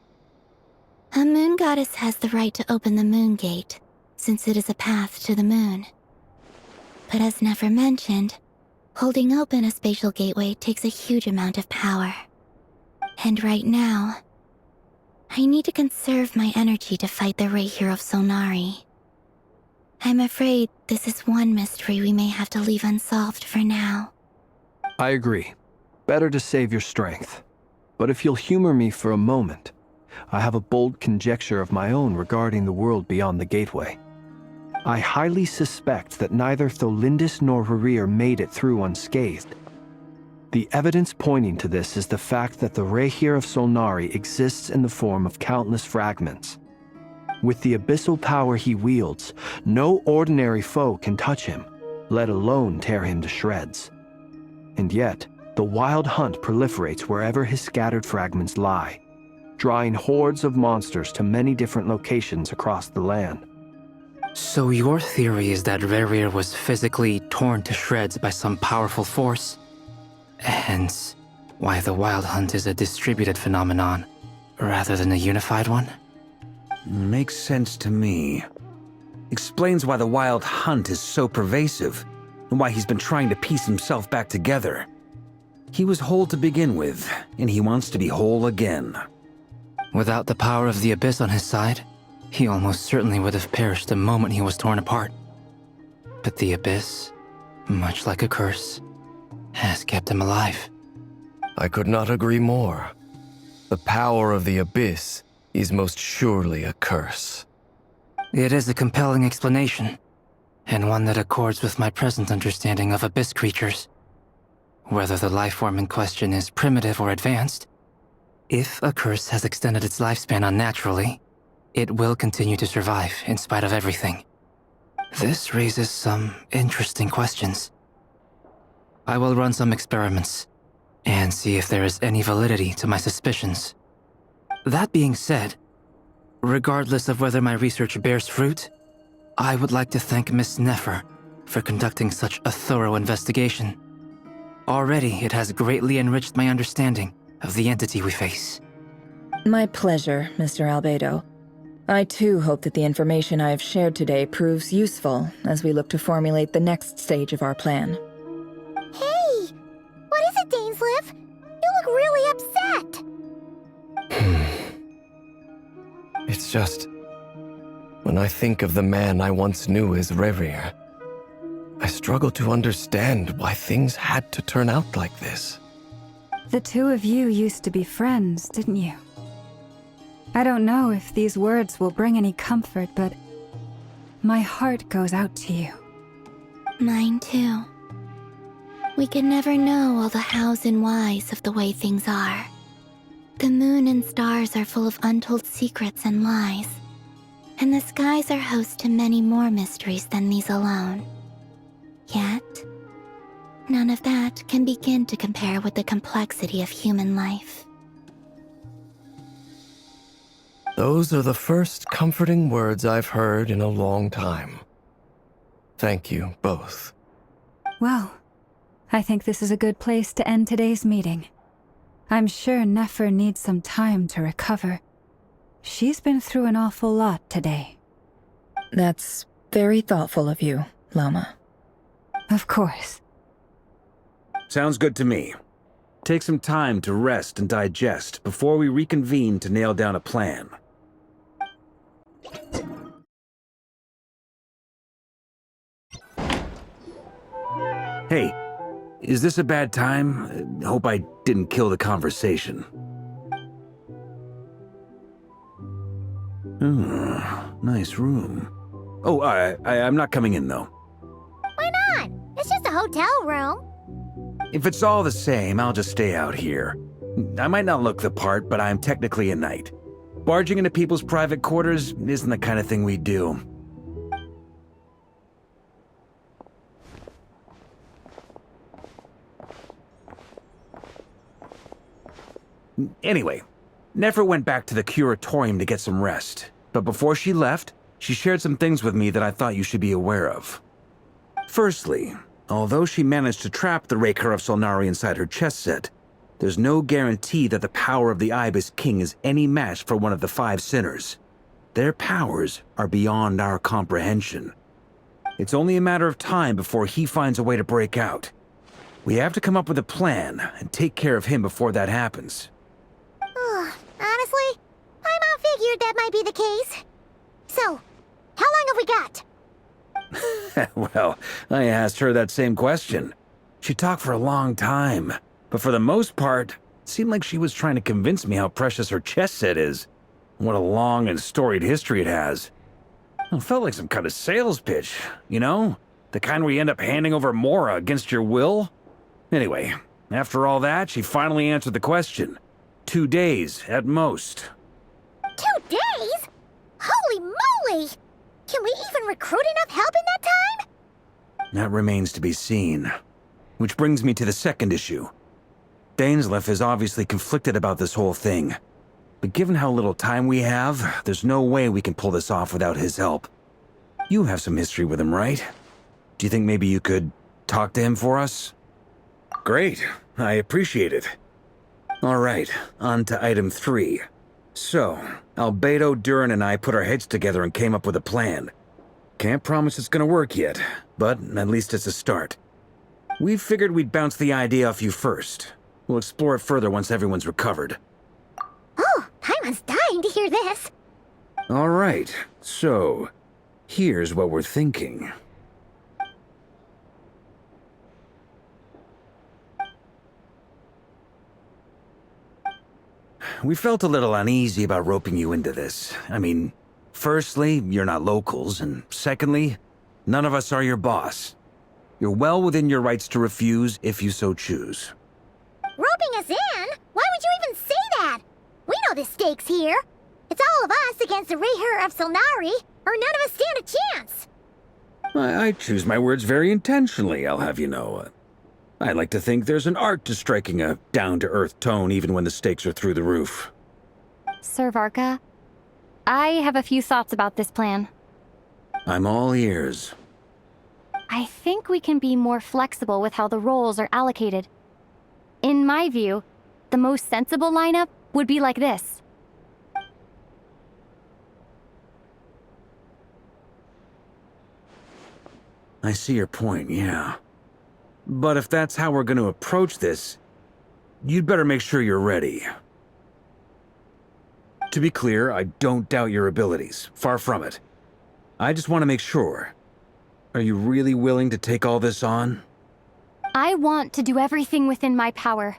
A moon goddess has the right to open the Moon Gate, since it is a path to the moon. But as never mentioned, holding open a spatial gateway takes a huge amount of power. And right now, I need to conserve my energy to fight the Rerir of Solnari. I'm afraid this is one mystery we may have to leave unsolved for now. I agree. Better to save your strength. But if you'll humor me for a moment, I have a bold conjecture of my own regarding the world beyond the gateway. I highly suspect that neither Tholindis nor Rerir made it through unscathed. The evidence pointing to this is the fact that the Rerir of Solnari exists in the form of countless fragments. With the abyssal power he wields, no ordinary foe can touch him, let alone tear him to shreds. And yet, the Wild Hunt proliferates wherever his scattered fragments lie, drawing hordes of monsters to many different locations across the land. So your theory is that Rerir was physically torn to shreds by some powerful force? Hence, why the Wild Hunt is a distributed phenomenon, rather than a unified one? Makes sense to me. Explains why the Wild Hunt is so pervasive, and why he's been trying to piece himself back together. He was whole to begin with, and he wants to be whole again. Without the power of the Abyss on his side, he almost certainly would have perished the moment he was torn apart. But the Abyss, much like a curse, has kept him alive. I could not agree more. The power of the Abyss is most surely a curse. It is a compelling explanation, and one that accords with my present understanding of Abyss creatures. Whether the life form in question is primitive or advanced, if a curse has extended its lifespan unnaturally, it will continue to survive in spite of everything. This raises some interesting questions. I will run some experiments and see if there is any validity to my suspicions. That being said, regardless of whether my research bears fruit, I would like to thank Miss Nefer for conducting such a thorough investigation. Already, it has greatly enriched my understanding of the entity we face. My pleasure, Mr. Albedo. I too hope that the information I have shared today proves useful as we look to formulate the next stage of our plan. Hey! What is it, Dainsleif? You look really upset! It's just... when I think of the man I once knew as Rerir, I struggle to understand why things had to turn out like this. The two of you used to be friends, didn't you? I don't know if these words will bring any comfort, but my heart goes out to you. Mine too. We can never know all the hows and whys of the way things are. The moon and stars are full of untold secrets and lies, and the skies are host to many more mysteries than these alone. Yet, none of that can begin to compare with the complexity of human life. Those are the first comforting words I've heard in a long time. Thank you both. Well, I think this is a good place to end today's meeting. I'm sure Nefer needs some time to recover. She's been through an awful lot today. That's very thoughtful of you, Lama. Of course. Sounds good to me. Take some time to rest and digest before we reconvene to nail down a plan. Hey, is this a bad time? Hope I didn't kill the conversation. Nice room. Oh, I'm not coming in, though. Why not? It's just a hotel room. If it's all the same, I'll just stay out here. I might not look the part, but I'm technically a knight. Barging into people's private quarters isn't the kind of thing we do. Anyway, Nefer went back to the curatorium to get some rest, but before she left, she shared some things with me that I thought you should be aware of. Firstly, although she managed to trap the Raker of Solnari inside her chess set, there's no guarantee that the power of the Ibis King is any match for one of the 5 sinners. Their powers are beyond our comprehension. It's only a matter of time before he finds a way to break out. We have to come up with a plan and take care of him before that happens. Honestly, my mom figured that might be the case. So, how long have we got? Well, I asked her that same question. She talked for a long time, but for the most part, it seemed like she was trying to convince me how precious her chess set is. What a long and storied history it has. It felt like some kind of sales pitch, you know? The kind where you end up handing over Mora against your will? Anyway, after all that, she finally answered the question. 2 days, at most. 2 days? Holy moly! Can we even recruit enough help in that time? That remains to be seen. Which brings me to the second issue. Dainsleif is obviously conflicted about this whole thing. But given how little time we have, there's no way we can pull this off without his help. You have some history with him, right? Do you think maybe you could talk to him for us? Great. I appreciate it. All right, on to item 3. So, Albedo, Durin, and I put our heads together and came up with a plan. Can't promise it's gonna work yet, but at least it's a start. We figured we'd bounce the idea off you first. We'll explore it further once everyone's recovered. Oh, Paimon's dying to hear this. All right, so here's what we're thinking. we felt a little uneasy about roping you into this. I mean, firstly, you're not locals, and secondly, none of us are your boss. You're well within your rights to refuse if you so choose. Roping us in? Why would you even say that? We know the stakes here. It's all of us against the Rayher of Solnari, or none of us stand a chance. I choose my words very intentionally, I'll have you know. I like to think there's an art to striking a down-to-earth tone even when the stakes are through the roof. Sir Varka, I have a few thoughts about this plan. I'm all ears. I think we can be more flexible with how the roles are allocated. In my view, the most sensible lineup would be like this. I see your point, yeah. But if that's how we're going to approach this, you'd better make sure you're ready. To be clear, I don't doubt your abilities. Far from it. I just want to make sure. Are you really willing to take all this on? I want to do everything within my power.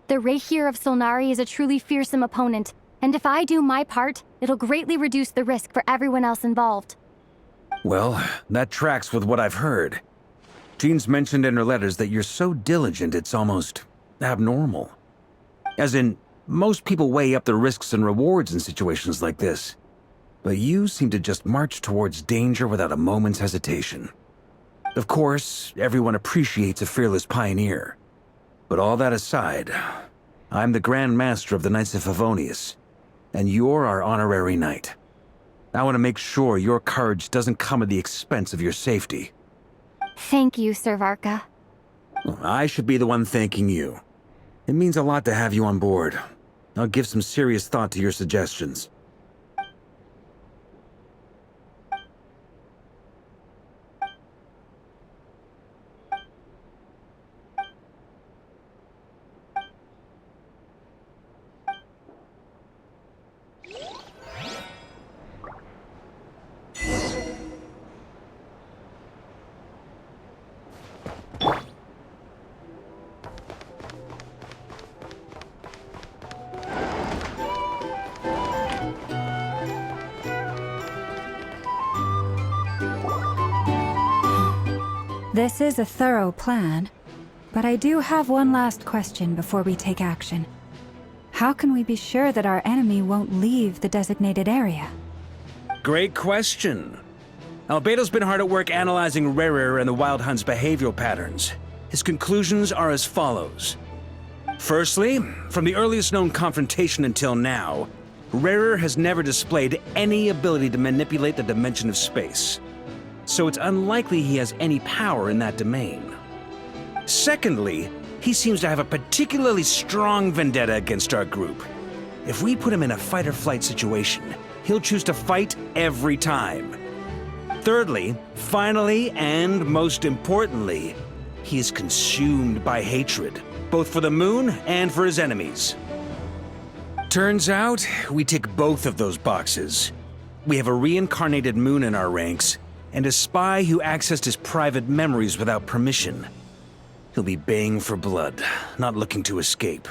The Rayher of Solnari is a truly fearsome opponent, and if I do my part, it'll greatly reduce the risk for everyone else involved. Well, that tracks with what I've heard. Jean's mentioned in her letters that you're so diligent it's almost abnormal. As in, most people weigh up the risks and rewards in situations like this. But you seem to just march towards danger without a moment's hesitation. Of course, everyone appreciates a fearless pioneer. But all that aside, I'm the Grand Master of the Knights of Favonius, and you're our honorary knight. I want to make sure your courage doesn't come at the expense of your safety. Thank you, Sir Varka. Well, I should be the one thanking you. It means a lot to have you on board. I'll give some serious thought to your suggestions. This is a thorough plan, but I do have one last question before we take action. How can we be sure that our enemy won't leave the designated area? Great question. Albedo's been hard at work analyzing Rayher and the Wild Hunt's behavioral patterns. His conclusions are as follows. Firstly, from the earliest known confrontation until now, Rayher has never displayed any ability to manipulate the dimension of space. So it's unlikely he has any power in that domain. Secondly, he seems to have a particularly strong vendetta against our group. If we put him in a fight-or-flight situation, he'll choose to fight every time. Thirdly, finally, and most importantly, he is consumed by hatred, both for the moon and for his enemies. Turns out, we tick both of those boxes. We have a reincarnated moon in our ranks, and a spy who accessed his private memories without permission. He'll be baying for blood, not looking to escape.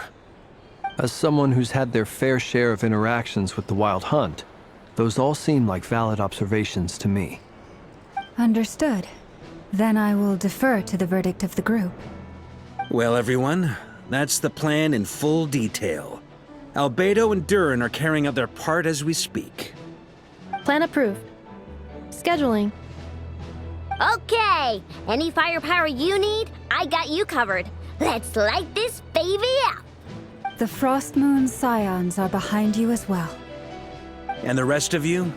As someone who's had their fair share of interactions with the Wild Hunt, those all seem like valid observations to me. Understood. Then I will defer to the verdict of the group. Well, everyone, that's the plan in full detail. Albedo and Durin are carrying out their part as we speak. Plan approved. Scheduling. Okay, any firepower you need, I got you covered. Let's light this baby up. The Frost Moon Scions are behind you as well. And the rest of you?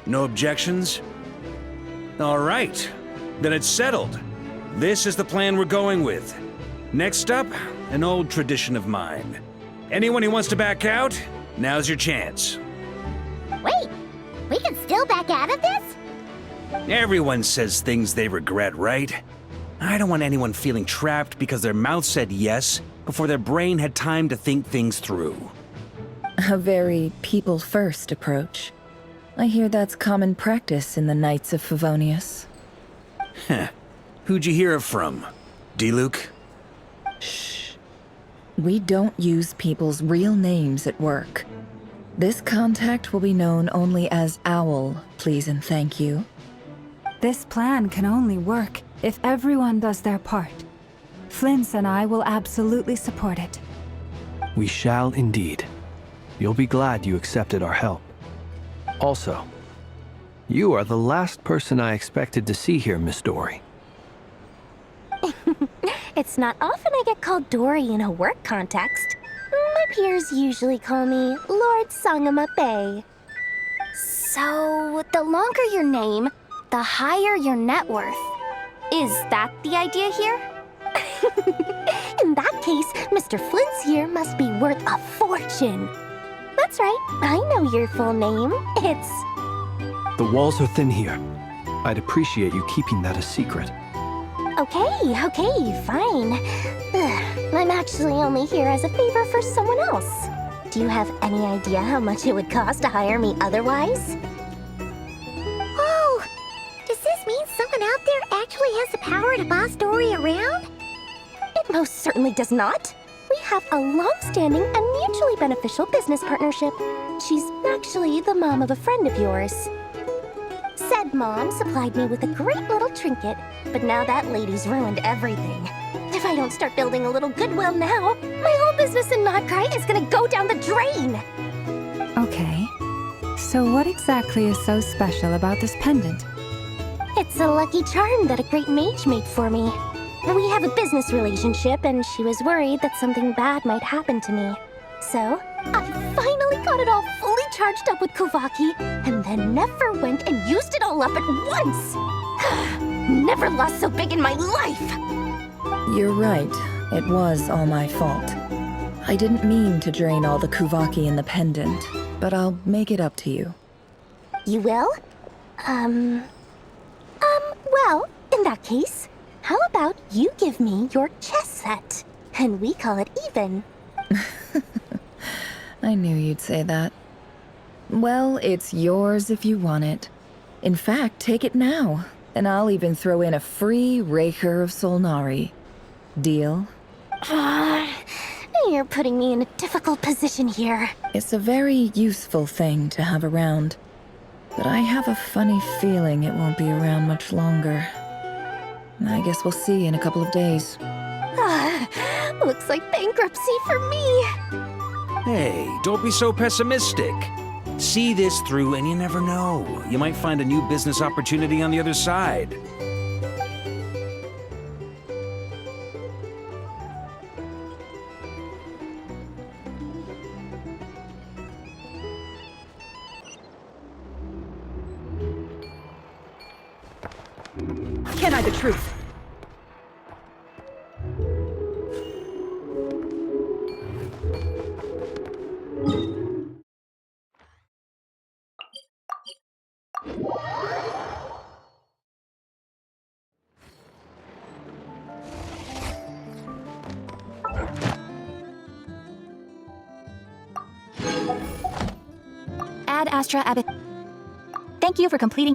No objections? All right, then it's settled. This is the plan we're going with. Next up, an old tradition of mine. Anyone who wants to back out, now's your chance. Wait, we can still back out of this? Everyone says things they regret, right? I don't want anyone feeling trapped because their mouth said yes before their brain had time to think things through. A very people-first approach. I hear that's common practice in the Knights of Favonius. Heh. Who'd you hear it from? Diluc? Shh. We don't use people's real names at work. This contact will be known only as Owl, please and thank you. This plan can only work if everyone does their part. Flint's and I will absolutely support it. We shall indeed. You'll be glad you accepted our help. Also, you are the last person I expected to see here, Miss Dory. It's not often I get called Dory in a work context. My peers usually call me Lord Sangamabe. So, the longer your name, the higher your net worth. Is that the idea here? In that case, Mr. Flint's here must be worth a fortune. That's right, I know your full name. It's... The walls are thin here. I'd appreciate you keeping that a secret. Okay, fine. Ugh, I'm actually only here as a favor for someone else. Do you have any idea how much it would cost to hire me otherwise? Oh! Does this mean someone out there actually has the power to boss Dory around? It most certainly does not. We have a long-standing and mutually beneficial business partnership. She's actually the mom of a friend of yours. Said mom supplied me with a great little trinket, but now that lady's ruined everything. If I don't start building a little goodwill now, my whole business in Nodcry is gonna go down the drain! Okay. So what exactly is so special about this pendant? It's a lucky charm that a great mage made for me. We have a business relationship, and she was worried that something bad might happen to me. So, I finally got it all fully charged up with Kuvaki, and then never went and used it all up at once! Never lost so big in my life! You're right. It was all my fault. I didn't mean to drain all the Kuvaki in the pendant, but I'll make it up to you. You will? Well, in that case, how about you give me your chess set, and we call it even? I knew you'd say that. Well, it's yours if you want it. In fact, take it now, and I'll even throw in a free Raker of Solnari. Deal? You're putting me in a difficult position here. It's a very useful thing to have around, but I have a funny feeling it won't be around much longer. I guess we'll see in a couple of days. Looks like bankruptcy for me. Hey, don't be so pessimistic. See this through and you never know. You might find a new business opportunity on the other side. Can I the truth? Ad Astra Abbott. Thank you for completing.